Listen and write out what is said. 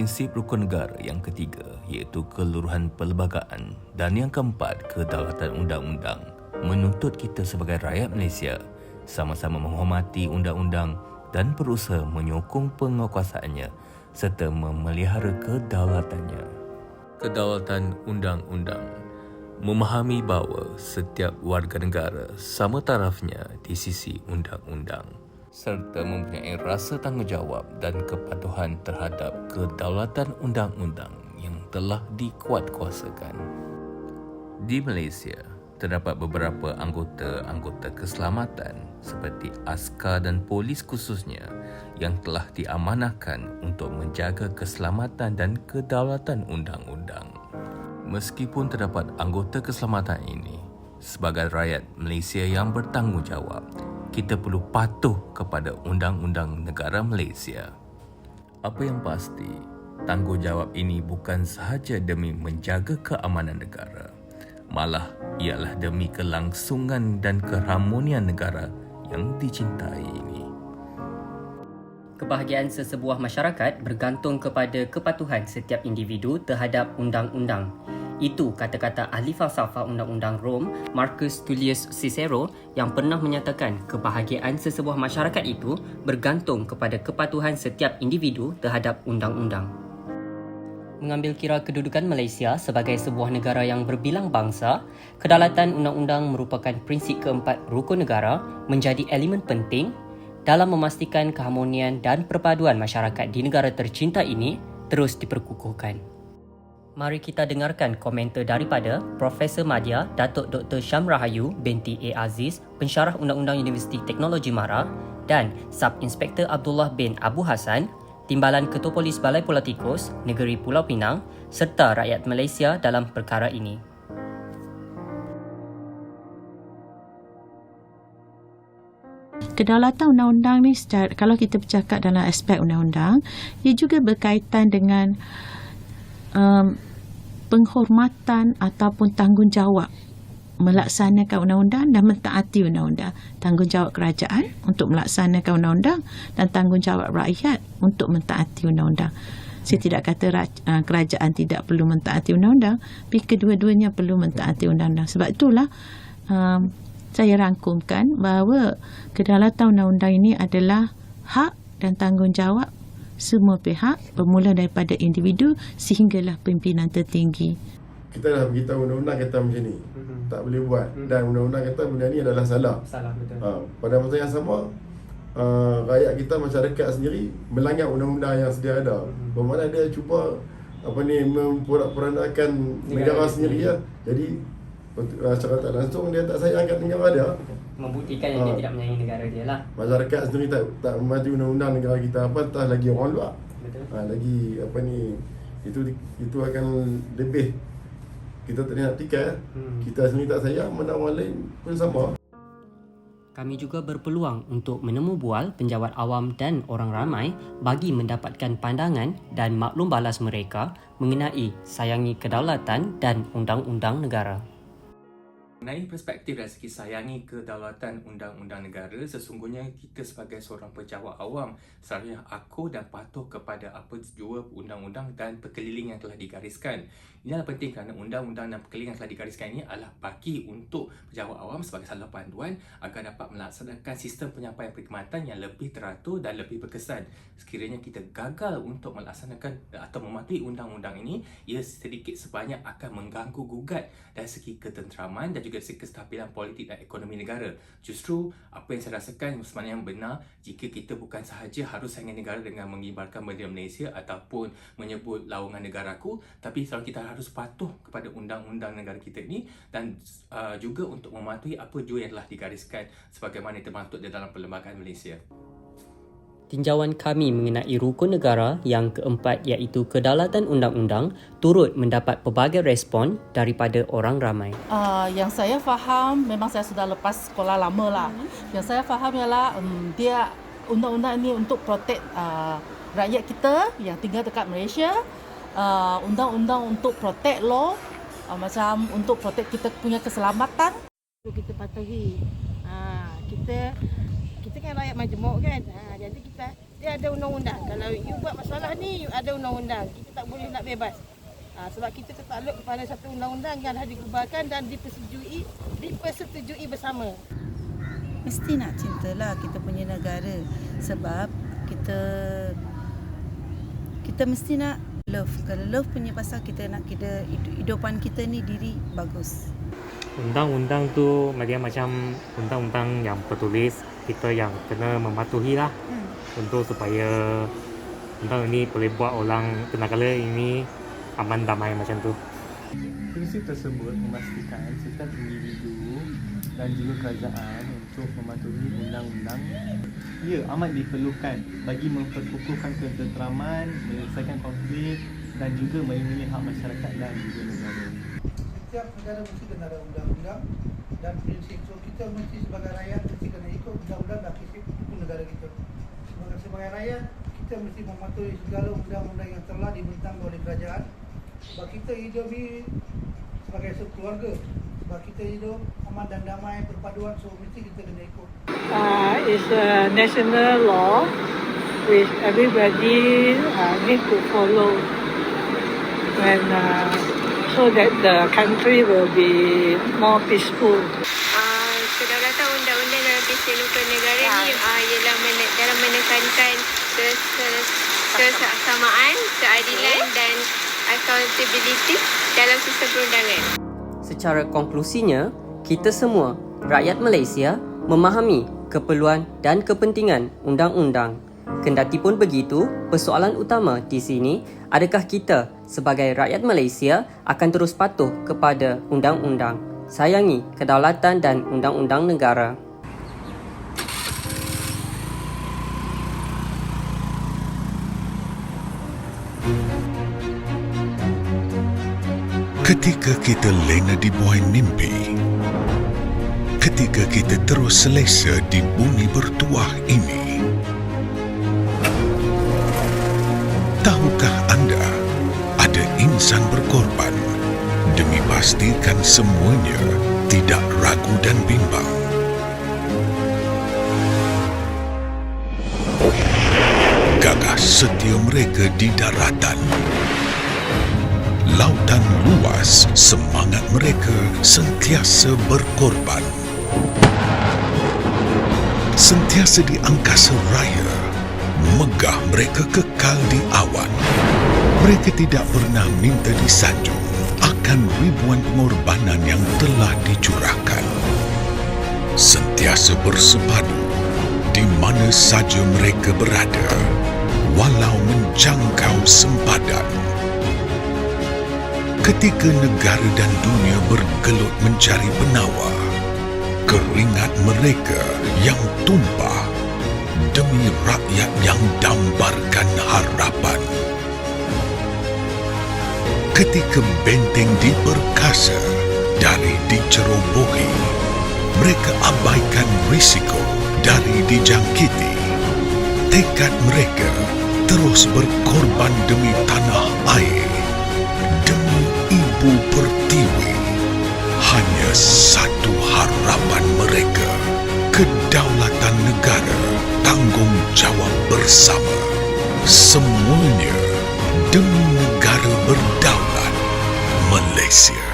prinsip rukun negara yang ketiga iaitu keluruhan perlembagaan dan yang keempat kedaulatan undang-undang menuntut kita sebagai rakyat Malaysia sama-sama menghormati undang-undang dan berusaha menyokong penguasaannya serta memelihara kedaulatannya. Kedaulatan undang-undang memahami bahawa setiap warga negara sama tarafnya di sisi undang-undang serta mempunyai rasa tanggungjawab dan kepatuhan terhadap kedaulatan undang-undang yang telah dikuatkuasakan. Di Malaysia, terdapat beberapa anggota keselamatan seperti askar dan polis khususnya yang telah diamanahkan untuk menjaga keselamatan dan kedaulatan undang-undang. Meskipun terdapat anggota keselamatan ini, sebagai rakyat Malaysia yang bertanggungjawab, kita perlu patuh kepada undang-undang negara Malaysia. Apa yang pasti, tanggungjawab ini bukan sahaja demi menjaga keamanan negara, malah ialah demi kelangsungan dan keharmonian negara yang dicintai ini. Kebahagiaan sesebuah masyarakat bergantung kepada kepatuhan setiap individu terhadap undang-undang. Itu kata-kata ahli falsafah undang-undang Rom, Marcus Tullius Cicero, yang pernah menyatakan kebahagiaan sesebuah masyarakat itu bergantung kepada kepatuhan setiap individu terhadap undang-undang. Mengambil kira kedudukan Malaysia sebagai sebuah negara yang berbilang bangsa, kedaulatan undang-undang merupakan prinsip keempat rukun negara menjadi elemen penting dalam memastikan keharmonian dan perpaduan masyarakat di negara tercinta ini terus diperkukuhkan. Mari kita dengarkan komentar daripada Profesor Madya Datuk Dr. Syam Rahayu binti A. Aziz, pensyarah Undang-Undang Universiti Teknologi Mara, dan Sub-Inspektor Abdullah bin Abu Hassan, Timbalan Ketua Polis Balai Politikus Negeri Pulau Pinang serta rakyat Malaysia dalam perkara ini. Kedaulatan undang-undang ni, kalau kita bercakap dalam aspek undang-undang, ia juga berkaitan dengan penghormatan ataupun tanggungjawab melaksanakan undang-undang dan mentaati undang-undang. Tanggungjawab kerajaan untuk melaksanakan undang-undang dan tanggungjawab rakyat untuk mentaati undang-undang. Saya tidak kata kerajaan tidak perlu mentaati undang-undang, tapi kedua-duanya perlu mentaati undang-undang. Sebab itulah saya rangkumkan bahawa kedaulatan undang-undang ini adalah hak dan tanggungjawab semua pihak, bermula daripada individu sehinggalah pimpinan tertinggi. Kita dah beritahu undang-undang kata macam ni, tak boleh buat, dan undang-undang kata benda ni adalah salah. Salah, betul. Pada masa yang sama, rakyat kita, masyarakat sendiri melanggar undang-undang yang sedia ada. Bermakna dia cuba memporak-porandakan negara sendiri ya. Jadi secara tak langsung dia tak sayangkan negara dia. Membuktikan yang dia tidak menyayangi negara dia lah. Masyarakat sendiri tak mematuhi undang-undang negara kita, apatah lagi orang luar. Betul. Lagi itu akan lebih kita tak nak tikai. Kita sendiri tak sayang, mana orang lain pun sama. Kami juga berpeluang untuk menemu bual penjawat awam dan orang ramai bagi mendapatkan pandangan dan maklum balas mereka mengenai sayangi kedaulatan dan undang-undang negara. Mengenai perspektif dari segi sayangi kedaulatan undang-undang negara, sesungguhnya kita sebagai seorang pejabat awam seharusnya akur dan patuh kepada apa jua undang-undang dan perkeliling yang telah digariskan. Ini adalah penting kerana undang-undang dan perkeliling yang telah digariskan ini adalah bagi untuk pejabat awam sebagai salah panduan agar dapat melaksanakan sistem penyampaian perkhidmatan yang lebih teratur dan lebih berkesan. Sekiranya kita gagal untuk melaksanakan atau mematuhi undang-undang ini, ia sedikit sebanyak akan mengganggu gugat dari segi ketenteraman dan juga segi kestabilan politik dan ekonomi negara. Justru apa yang saya rasakan sebenarnya yang benar jika kita bukan sahaja harus sayangi negara dengan mengibarkan bendera Malaysia ataupun menyebut lawangan negaraku, tapi kalau kita harus patuh kepada undang-undang negara kita ini dan juga untuk mematuhi apa jua yang telah digariskan sebagaimana termaktub di dalam Perlembagaan Malaysia. Tinjauan kami mengenai rukun negara yang keempat iaitu kedaulatan undang-undang turut mendapat pelbagai respon daripada orang ramai. Yang saya faham, memang saya sudah lepas sekolah lama lah. Yang saya faham ialah dia undang-undang ini untuk protect rakyat kita yang tinggal dekat Malaysia. Undang-undang untuk protect law, macam untuk protect kita punya keselamatan. Kita patuhi. Kita kan rakyat majmuk kan. Jadi kita dia ada undang-undang. Kalau you buat masalah ni, you ada undang-undang. Kita tak boleh nak bebas. Sebab kita tertakluk kepada satu undang-undang yang dah dikeluarkan dan dipersetujui bersama. Mesti nak cintalah kita punya negara sebab kita mesti nak love. Kalau love punya pasal kita nak hidupan kita ni diri bagus. Undang-undang tu dia macam undang-undang yang bertulis, kita yang kena mematuhi lah untuk supaya undang ini boleh buat orang Penanggalan ini aman damai macam tu. Prinsip tersebut memastikan setiap individu dan juga kerajaan untuk mematuhi undang-undang ia amat diperlukan bagi memperkukuhkan ketenteraman, menyelesaikan konflik dan juga melindungi hak masyarakat dan juga negara. Setiap negara mesti kena ada undang-undang dan prinsip. So kita mesti sebagai rakyat mesti kena ikut undang-undang dan prinsip hukum negara kita. Sebagai rakyat kita mesti mematuhi segala undang-undang yang telah dibentang oleh kerajaan. Sebab kita hidup ni sebagai satu keluarga. Sebab kita hidup aman dan damai perpaduan, so mesti kita kena ikut. It's a national law which everybody need to follow when so that the country will be more peaceful. Kedaulatan undang-undang dalam keseluruhan negara ni ialah dalam menekankan kesesamaan, keadilan dan accountability dalam sistem perundangan. Secara konklusinya, kita semua, rakyat Malaysia, memahami keperluan dan kepentingan undang-undang. Kendati pun begitu, persoalan utama di sini, adakah kita sebagai rakyat Malaysia akan terus patuh kepada undang-undang, sayangi kedaulatan dan undang-undang negara. Ketika kita lena di buai mimpi, ketika kita terus selesa di bumi bertuah ini, tahukah anda ada insan berkorban demi pastikan semuanya tidak ragu dan bimbang? Gagah setia mereka di daratan, lautan luas, semangat mereka sentiasa berkorban. Sentiasa di angkasa raya, megah mereka kekal di awan. Mereka tidak pernah minta disanjung akan ribuan pengorbanan yang telah dicurahkan. Sentiasa bersepadu di mana saja mereka berada, walau menjangkau sempadan. Ketika negara dan dunia bergelut mencari penawar, keringat mereka yang tumpah demi rakyat yang dambarkan harapan. Ketika benteng diperkasa dari dicerobohi, mereka abaikan risiko dari dijangkiti. Tekad mereka terus berkorban demi tanah air, demi ibu pertiwi. Hanya satu harapan mereka, kedaulatan negara, tanggungjawab bersama. Semuanya demi negara berdaulat Malaysia.